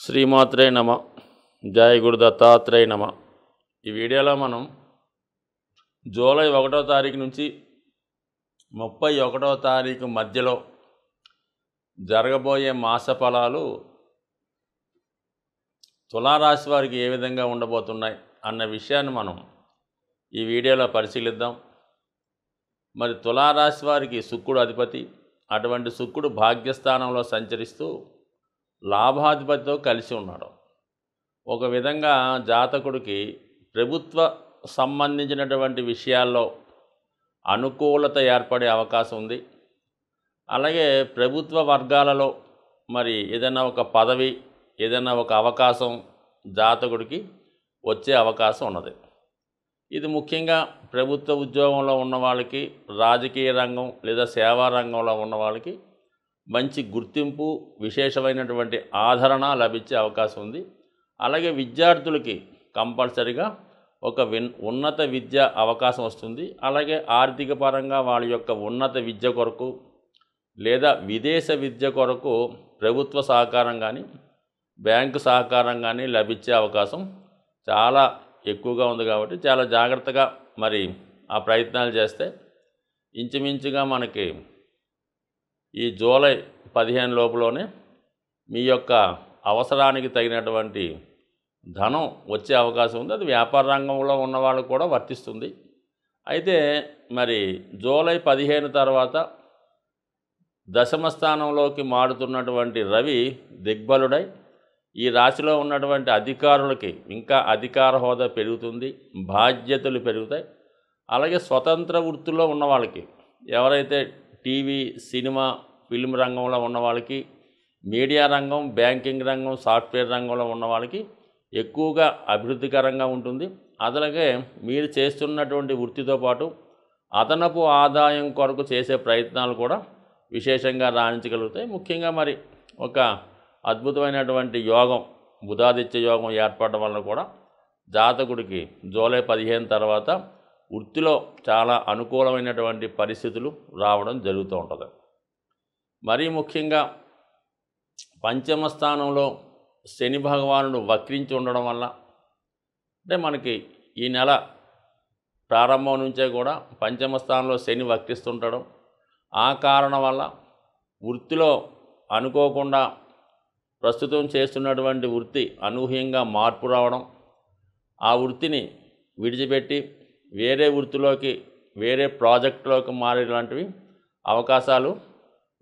శ్రీమాత్రే నమ. జయ గురు దత్తాత్రేయ నమ. ఈ వీడియోలో మనం జూలై 1వ తారీఖు నుంచి 31వ తారీఖు మధ్యలో జరగబోయే మాస ఫలాలు తులారాశి వారికి ఏ విధంగా ఉండబోతున్నాయి అన్న విషయాన్ని మనం ఈ వీడియోలో పరిశీలిద్దాం. మరి తులారాశి వారికి శుక్రుడు అధిపతి. అటువంటి శుక్రుడు భాగ్యస్థానంలో సంచరిస్తూ లాభాధిపతితో కలిసి ఉన్నాడు. ఒక విధంగా జాతకుడికి ప్రభుత్వ సంబంధించినటువంటి విషయాల్లో అనుకూలత ఏర్పడే అవకాశం ఉంది. అలాగే ప్రభుత్వ వర్గాలలో మరి ఏదైనా ఒక పదవి, ఏదైనా ఒక అవకాశం జాతకుడికి వచ్చే అవకాశం ఉన్నది. ఇది ముఖ్యంగా ప్రభుత్వ ఉద్యోగంలో ఉన్న వాళ్ళకి, రాజకీయ రంగం లేదా సేవా రంగంలో ఉన్న వాళ్ళకి మంచి గుర్తింపు, విశేషమైనటువంటి ఆదరణ లభించే అవకాశం ఉంది. అలాగే విద్యార్థులకి కంపల్సరిగా ఒక ఉన్నత విద్య అవకాశం వస్తుంది. అలాగే ఆర్థిక పరంగా వాళ్ళ యొక్క ఉన్నత విద్య కొరకు లేదా విదేశ విద్య కొరకు ప్రభుత్వ సహకారం కానీ బ్యాంకు సహకారం కానీ లభించే అవకాశం చాలా ఎక్కువగా ఉంది. కాబట్టి చాలా జాగ్రత్తగా మరి ఆ ప్రయత్నాలు చేస్తే ఇంచుమించుగా మనకి ఈ జూలై 15 లోపులోనే మీ యొక్క అవసరానికి తగినటువంటి ధనం వచ్చే అవకాశం ఉంది. అది వ్యాపార రంగంలో ఉన్న వాళ్ళకు కూడా వర్తిస్తుంది. అయితే మరి జూలై 15 తర్వాత దశమ స్థానంలోకి మారుతున్నటువంటి రవి దిగ్బలుడై ఈ రాశిలో ఉన్నటువంటి అధికారులకి ఇంకా అధికార హోదా పెరుగుతుంది, బాధ్యతలు పెరుగుతాయి. అలాగే స్వతంత్ర వృత్తిలో ఉన్న వాళ్ళకి, ఎవరైతే టీవీ, సినిమా, ఫిల్మ్ రంగంలో ఉన్న వాళ్ళకి, మీడియా రంగం, బ్యాంకింగ్ రంగం, సాఫ్ట్వేర్ రంగంలో ఉన్న వాళ్ళకి ఎక్కువగా అభివృద్ధికరంగా ఉంటుంది. అలాగే మీరు చేస్తున్నటువంటి వృత్తితో పాటు అదనపు ఆదాయం కొరకు చేసే ప్రయత్నాలు కూడా విశేషంగా రాణించగలుగుతాయి. ముఖ్యంగా మరి ఒక అద్భుతమైనటువంటి యోగం, బుధాదిత్య యోగం ఏర్పడడం వల్ల కూడా జాతకుడికి జూలై 15 తర్వాత వృత్తిలో చాలా అనుకూలమైనటువంటి పరిస్థితులు రావడం జరుగుతూ ఉంటుంది. మరీ ముఖ్యంగా పంచమ స్థానంలో శని భగవానుడు వక్రించి ఉండడం వల్ల, అంటే మనకి ఈ నెల ప్రారంభం నుంచే కూడా పంచమ స్థానంలో శని వక్రిస్తుండడం, ఆ కారణం వల్ల వృత్తిలో అనుకోకుండా ప్రస్తుతం చేస్తున్నటువంటి వృత్తి అనూహ్యంగా మార్పు రావడం, ఆ వృత్తిని విడిచిపెట్టి వేరే వృత్తిలోకి, వేరే ప్రాజెక్టులోకి మారేలాంటివి అవకాశాలు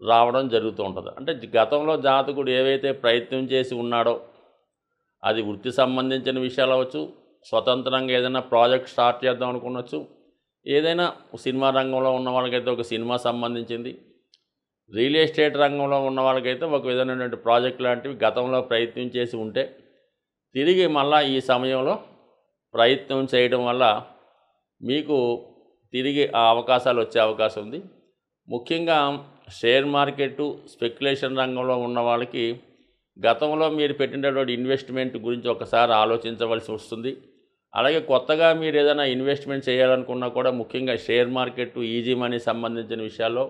రావడం జరుగుతూ ఉంటుంది. అంటే గతంలో జాతకుడు ఏవైతే ప్రయత్నం చేసి ఉన్నాడో అది వృత్తి సంబంధించిన విషయాలు అవ్వచ్చు, స్వతంత్రంగా ఏదైనా ప్రాజెక్ట్ స్టార్ట్ చేద్దాం అనుకునొచ్చు, ఏదైనా సినిమా రంగంలో ఉన్న వాళ్ళకైతే ఒక సినిమా సంబంధించింది, రియల్ ఎస్టేట్ రంగంలో ఉన్న వాళ్ళకైతే ఒక విధమైనటువంటి ప్రాజెక్ట్ లాంటివి గతంలో ప్రయత్నం చేసి ఉంటే తిరిగి మళ్ళా ఈ సమయంలో ప్రయత్నం చేయడం వల్ల మీకు తిరిగి ఆ అవకాశాలు వచ్చే అవకాశం ఉంది. ముఖ్యంగా షేర్ మార్కెట్టు, స్పెక్యులేషన్ రంగంలో ఉన్న వాళ్ళకి గతంలో మీరు పెట్టినటువంటి ఇన్వెస్ట్మెంట్ గురించి ఒకసారి ఆలోచించవలసి వస్తుంది. అలాగే కొత్తగా మీరు ఏదైనా ఇన్వెస్ట్మెంట్ చేయాలనుకున్నా కూడా ముఖ్యంగా షేర్ మార్కెట్టు, ఈజీ మనీ సంబంధించిన విషయాల్లో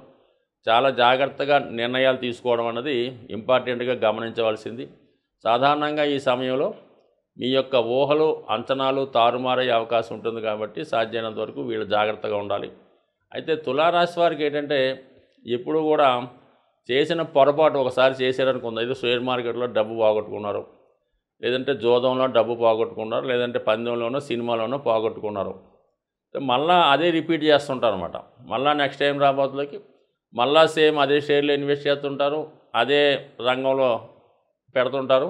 చాలా జాగ్రత్తగా నిర్ణయాలు తీసుకోవడం అన్నది ఇంపార్టెంట్గా గమనించవలసింది. సాధారణంగా ఈ సమయంలో మీ యొక్క ఊహలు, అంచనాలు తారుమారయ్యే అవకాశం ఉంటుంది. కాబట్టి సాధ్యమైనంత వరకు వీళ్ళు జాగ్రత్తగా ఉండాలి. అయితే తులారాశి వారికి ఏంటంటే ఎప్పుడు కూడా చేసిన పొరపాటు ఒకసారి చేశారనుకుంది, అయితే షేర్ మార్కెట్లో డబ్బు పోగొట్టుకున్నారు, లేదంటే జోదంలో డబ్బు పోగొట్టుకున్నారు, లేదంటే పందెంలోనో సినిమాలోనో పోగొట్టుకున్నారు, మళ్ళీ అదే రిపీట్ చేస్తుంటారు అనమాట. మళ్ళీ నెక్స్ట్ టైం రాబోతులకి మళ్ళీ సేమ్ అదే షేర్లో ఇన్వెస్ట్ చేస్తుంటారు, అదే రంగంలో పెడుతుంటారు,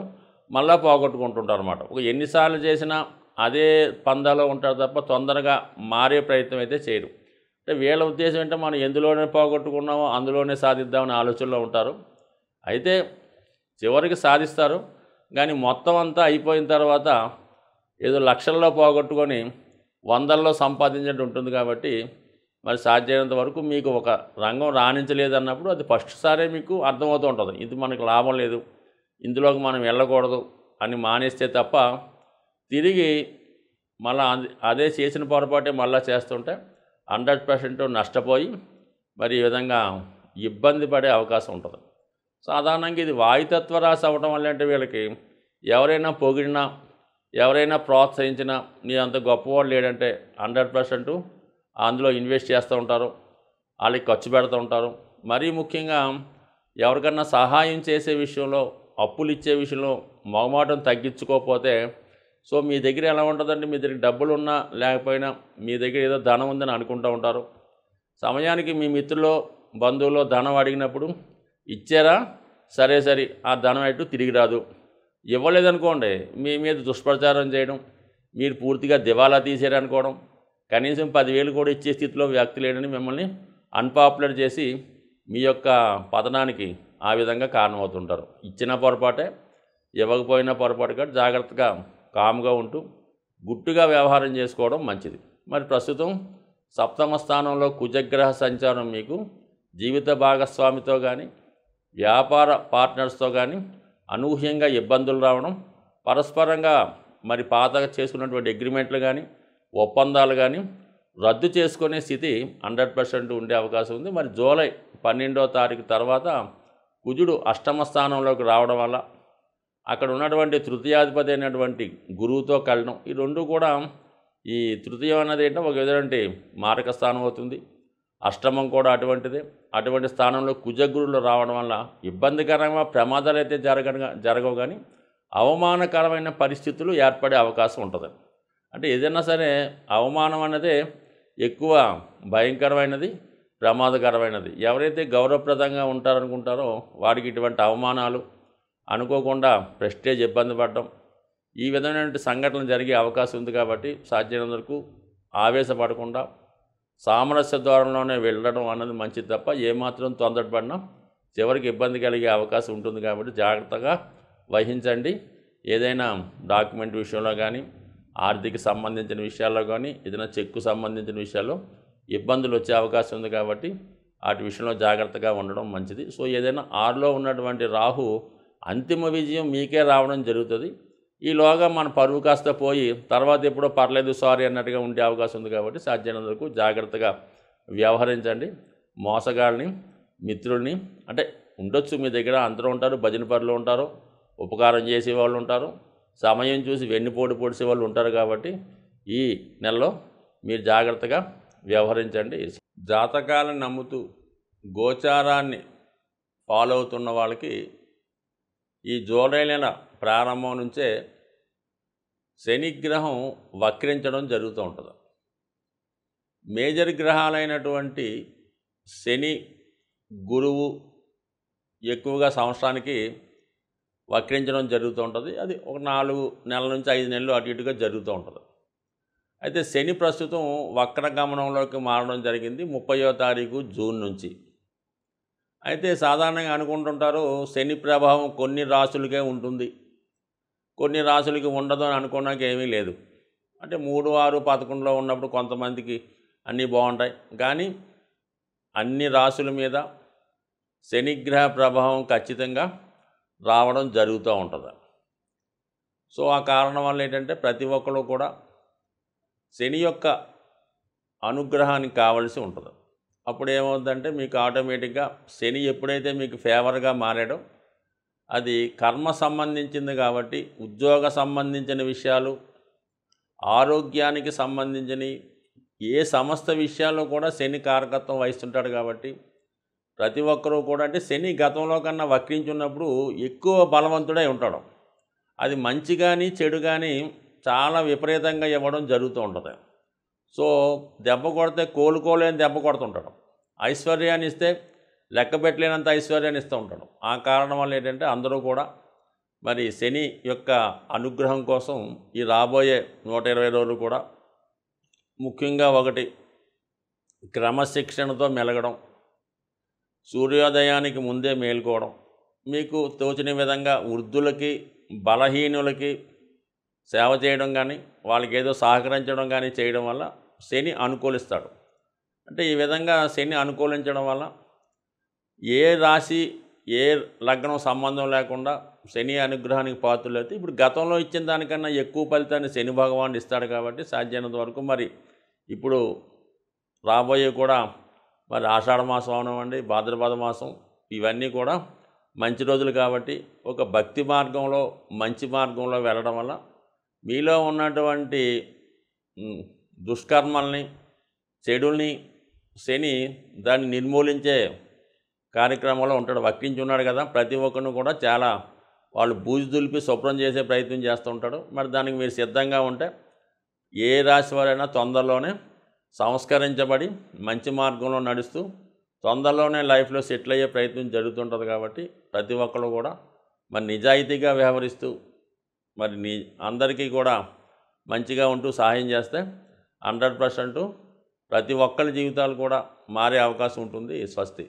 మళ్ళీ పోగొట్టుకుంటుంటారు అనమాట. ఒక ఎన్నిసార్లు చేసినా అదే పందాలో ఉంటారు తప్ప తొందరగా మారే ప్రయత్నం అయితే చేయరు. అంటే వీళ్ళ ఉద్దేశం ఏంటంటే మనం ఎందులోనే పోగొట్టుకున్నామో అందులోనే సాధిద్దామనే ఆలోచనలో ఉంటారు. అయితే చివరికి సాధిస్తారు, కానీ మొత్తం అంతా అయిపోయిన తర్వాత ఏదో లక్షల్లో పోగొట్టుకొని వందల్లో సంపాదించినట్టు ఉంటుంది. కాబట్టి మరి సాధ్యమైనంత వరకు మీకు ఒక రంగం రాణించలేదన్నప్పుడు అది ఫస్ట్ సారే మీకు అర్థమవుతూ ఉంటుంది, ఇది మనకు లాభం లేదు, ఇందులోకి మనం వెళ్ళకూడదు అని మానేస్తే తప్ప తిరిగి మళ్ళీ అదే చేసిన పొరపాటే మళ్ళీ చేస్తుంటే 100% నష్టపోయి మరి ఈ విధంగా ఇబ్బంది పడే అవకాశం ఉంటుంది. సాధారణంగా ఇది వాయుతత్వ రాశి అవ్వడం వల్ల అంటే వీళ్ళకి ఎవరైనా పొగిడినా, ఎవరైనా ప్రోత్సహించినా నీ అంత గొప్పవాడు లేడంటే 100% అందులో ఇన్వెస్ట్ చేస్తూ ఉంటారు, వాళ్ళకి ఖర్చు పెడుతూ ఉంటారు. మరీ ముఖ్యంగా ఎవరికన్నా సహాయం చేసే విషయంలో, అప్పులు ఇచ్చే విషయంలో మొహమాటం తగ్గించుకోకపోతే సో మీ దగ్గర ఎలా ఉంటుందంటే మీ దగ్గర డబ్బులున్నా లేకపోయినా మీ దగ్గర ఏదో ధనం ఉందని అనుకుంటూ ఉంటారు. సమయానికి మీ మిత్రులో, బంధువులో ధనం అడిగినప్పుడు ఇచ్చారా, సరే ఆ ధనం ఎటు తిరిగి రాదు. ఇవ్వలేదనుకోండి మీ మీద దుష్ప్రచారం చేయడం, మీరు పూర్తిగా దివాలా తీసేరనుకోవడం, కనీసం 10,000 కూడా ఇచ్చే స్థితిలో వ్యక్తి లేడని మిమ్మల్ని అన్పాపులర్ చేసి మీ యొక్క పతనానికి ఆ విధంగా కారణమవుతుంటారు. ఇచ్చిన పొరపాటే, ఇవ్వకపోయినా పొరపాటు కాబట్టి జాగ్రత్తగా కామ్గా ఉంటూ గుట్టుగా వ్యవహారం చేసుకోవడం మంచిది. మరి ప్రస్తుతం సప్తమ స్థానంలో కుజగ్రహ సంచారం మీకు జీవిత భాగస్వామితో కానీ, వ్యాపార పార్ట్నర్స్తో కానీ అనూహ్యంగా ఇబ్బందులు రావడం, పరస్పరంగా మరి పాత చేసుకున్నటువంటి అగ్రిమెంట్లు కానీ, ఒప్పందాలు కానీ రద్దు చేసుకునే స్థితి 100% ఉండే అవకాశం ఉంది. మరి జూలై 12వ తారీఖు తర్వాత కుజుడు అష్టమ స్థానంలోకి రావడం వల్ల అక్కడ ఉన్నటువంటి తృతీయాధిపతి అయినటువంటి గురువుతో కలడం, ఈ రెండు కూడా ఈ తృతీయం అన్నది ఏంటో ఒక విధంగా మారక స్థానం అవుతుంది. అష్టమం కూడా అటువంటిదే. అటువంటి స్థానంలో కుజగురులు రావడం వల్ల ఇబ్బందికరంగా ప్రమాదాలు అయితే జరగవు కానీ అవమానకరమైన పరిస్థితులు ఏర్పడే అవకాశం ఉంటుంది. అంటే ఏదైనా సరే అవమానం అన్నదే ఎక్కువ భయంకరమైనది, ప్రమాదకరమైనది. ఎవరైతే గౌరవప్రదంగా ఉంటారనుకుంటారో వారికి ఇటువంటి అవమానాలు, అనుకోకుండా ప్రెస్టేజ్ ఇబ్బంది పడడం, ఈ విధమైనటువంటి సంఘటనలు జరిగే అవకాశం ఉంది. కాబట్టి సాధ్యమైనంత వరకు ఆవేశపడకుండా సామరస్య ద్వారంలోనే వెళ్ళడం అన్నది మంచిది తప్ప ఏమాత్రం తొందరపడినా చివరికి ఇబ్బంది కలిగే అవకాశం ఉంటుంది. కాబట్టి జాగ్రత్తగా వహించండి. ఏదైనా డాక్యుమెంట్ విషయంలో కానీ, ఆర్థిక సంబంధించిన విషయాల్లో కానీ, ఏదైనా చెక్కు సంబంధించిన విషయాల్లో ఇబ్బందులు వచ్చే అవకాశం ఉంది. కాబట్టి వాటి విషయంలో జాగ్రత్తగా ఉండడం మంచిది. సో ఏదైనా 6లో ఉన్నటువంటి రాహు అంతిమ విజయం మీకే రావడం జరుగుతుంది. ఈలోగా మన పరువు కాస్త పోయి తర్వాత ఎప్పుడో పర్లేదు సారీ అన్నట్టుగా ఉండే అవకాశం ఉంది. కాబట్టి సాధ్యమైనంత వరకు జాగ్రత్తగా వ్యవహరించండి. మోసగాళ్ళని, మిత్రుల్ని అంటే ఉండొచ్చు మీ దగ్గర, అందరూ ఉంటారు, భజన పరులు ఉంటారు, ఉపకారం చేసేవాళ్ళు ఉంటారు, సమయం చూసి వెన్నుపోటు పొడిసే వాళ్ళు ఉంటారు. కాబట్టి ఈ నెలలో మీరు జాగ్రత్తగా వ్యవహరించండి. జాతకాలను నమ్ముతూ గోచారాన్ని ఫాలో అవుతున్న వాళ్ళకి ఈ జూలై నెల ప్రారంభం నుంచే శనిగ్రహం వక్రించడం జరుగుతూ ఉంటుంది. మేజర్ గ్రహాలైనటువంటి శని, గురువు ఎక్కువగా సంవత్సరానికి వక్రించడం జరుగుతూ ఉంటుంది. అది ఒక 4 నెలల నుంచి 5 నెలలు అటు ఇటుగా జరుగుతూ ఉంటుంది. అయితే శని ప్రస్తుతం వక్ర గమనంలోకి మారడం జరిగింది 30వ తారీఖు జూన్ నుంచి. అయితే సాధారణంగా అనుకుంటుంటారు శని ప్రభావం కొన్ని రాశులకే ఉంటుంది, కొన్ని రాశులకి ఉండదు అని అనుకోవడానికి ఏమీ లేదు. అంటే 3, 6, 11లో ఉన్నప్పుడు కొంతమందికి అన్నీ బాగుంటాయి, కానీ అన్ని రాశుల మీద శనిగ్రహ ప్రభావం ఖచ్చితంగా రావడం జరుగుతూ ఉంటుంది. సో ఆ కారణం వల్ల ఏంటంటే ప్రతి ఒక్కరు కూడా శని యొక్క అనుగ్రహానికి కావలసి ఉంటుంది. అప్పుడు ఏమవుతుందంటే మీకు ఆటోమేటిక్గా శని ఎప్పుడైతే మీకు ఫేవర్గా మారాడో అది కర్మ సంబంధించింది కాబట్టి ఉద్యోగ సంబంధించిన విషయాలు, ఆరోగ్యానికి సంబంధించిన ఏ సమస్త విషయాల్లో కూడా శని కారకత్వం వహిస్తుంటాడు. కాబట్టి ప్రతి ఒక్కరూ కూడా అంటే శని గతంలో కన్నా వక్రించున్నప్పుడు ఎక్కువ బలవంతుడై ఉంటాడు. అది మంచి కానీ చెడు కానీ చాలా విపరీతంగా ఇవ్వడం జరుగుతూ ఉంటుంది. సో దెబ్బ కొడితే కోలుకోలేని దెబ్బ కొడుతుంటాడు. ఐశ్వర్యాన్ని ఇస్తే లెక్క పెట్టలేనంత ఐశ్వర్యాన్ని ఇస్తూ ఉంటాడు. ఆ కారణం వల్ల ఏంటంటే అందరూ కూడా మరి శని యొక్క అనుగ్రహం కోసం ఈ రాబోయే 120 రోజులు కూడా ముఖ్యంగా ఒకటి క్రమశిక్షణతో మెలగడం, సూర్యోదయానికి ముందే మేల్కోవడం, మీకు తోచిన విధంగా వృద్ధులకి, బలహీనులకి సేవ చేయడం కానీ, వాళ్ళకి ఏదో సహకరించడం కానీ చేయడం వల్ల శని అనుకూలిస్తాడు. అంటే ఈ విధంగా శని అనుకూలించడం వల్ల ఏ రాశి, ఏ లగ్నం సంబంధం లేకుండా శని అనుగ్రహానికి పాత్రలు అయితే ఇప్పుడు గతంలో ఇచ్చిన దానికన్నా ఎక్కువ ఫలితాన్ని శని భగవానుడు ఇస్తాడు. కాబట్టి సాధ్యమైనంత వరకు మరి ఇప్పుడు రాబోయే కూడా మరి ఆషాఢ మాసం అవనివ్వండి, భాద్రపద మాసం, ఇవన్నీ కూడా మంచి రోజులు కాబట్టి ఒక భక్తి మార్గంలో మంచి మార్గంలో వెళ్ళడం వల్ల మీలో ఉన్నటువంటి దుష్కర్మల్ని చెడుల్ని శని దాన్ని నిర్మూలించే కార్యక్రమంలో ఉంటాడు, వక్రించి ఉన్నాడు కదా. ప్రతి ఒక్కరిని కూడా చాలా వాళ్ళు బూజు దులిపి శుభ్రం చేసే ప్రయత్నం చేస్తూ ఉంటాడు. మరి దానికి మీరు సిద్ధంగా ఉంటే ఏ రాశి వారైనా తొందరలోనే సంస్కరించబడి మంచి మార్గంలో నడుస్తూ తొందరలోనే లైఫ్లో సెటిల్ అయ్యే ప్రయత్నం జరుగుతుంటుంది. కాబట్టి ప్రతి ఒక్కరు కూడా మరి నిజాయితీగా వ్యవహరిస్తూ మరి అందరికీ కూడా మంచిగా ఉంటూ సహాయం చేస్తే 100% ప్రతి ఒక్కరి జీవితాలు కూడా మారే అవకాశం ఉంటుంది. స్వస్తి.